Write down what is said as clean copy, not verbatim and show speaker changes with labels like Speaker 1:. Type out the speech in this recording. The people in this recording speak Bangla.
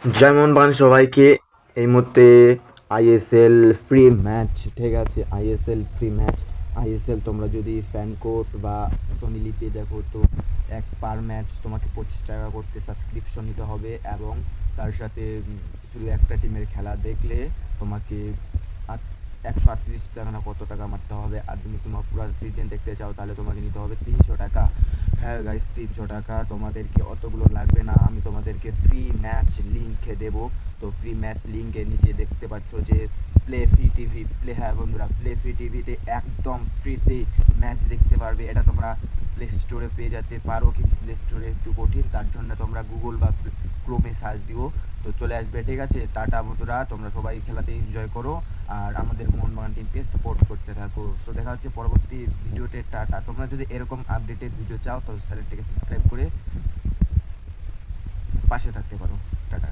Speaker 1: যেমন বান সবাইকে এই মুহূর্তে আইএসএল ফ্রি ম্যাচ, ঠিক আছে, আইএসএল ফ্রি ম্যাচ। আইএসএল তোমরা যদি ফ্যান কোড বা সোনি লিপে দেখো তো এক পার ম্যাচ তোমাকে 25 টাকা করতে সাবস্ক্রিপশন নিতে হবে, এবং তার সাথে শুধু একটা টিমের খেলা দেখলে তোমাকে 138 টাকা না কত টাকা মারতে হবে। আর তুমি তোমার পুরো সিজন দেখতে চাও তাহলে তোমাকে নিতে হবে 300 টাকা। হ্যাঁ গাইস, 300 টাকা। তোমাদেরকে অতগুলো লাগবে না, আমি তোমাদেরকে ফ্রি ম্যাচ লিঙ্কে দেবো। তো ফ্রি ম্যাচ লিঙ্কের নিচে দেখতে পাচ্ছ যে প্লে ফ্রি টিভি, প্লে, হ্যাঁ বন্ধুরা, প্লে ফ্রি টিভিতে একদম ফ্রিতে ম্যাচ দেখতে পারবে। এটা তোমরা প্লে স্টোরে পেয়ে যেতে পারো, কিন্তু প্লে স্টোরে একটু কঠিন, তার জন্য তোমরা গুগল বা ক্রোমে সার্চ দিও, তো চলে আসবে। ঠিক আছে, টাটা বন্ধুরা, তোমরা সবাই খেলাতে এনজয় করো আর আমাদের মোহনবাগান টিমকে সাপোর্ট করতে থাকো। তো দেখা হচ্ছে পরবর্তী ভিডিওতে, টাটা। তোমরা যদি এরকম আপডেটেড ভিডিও চাও তো চ্যানেলটিকে সাবস্ক্রাইব করে পাশে থাকতে পারো। টাটা।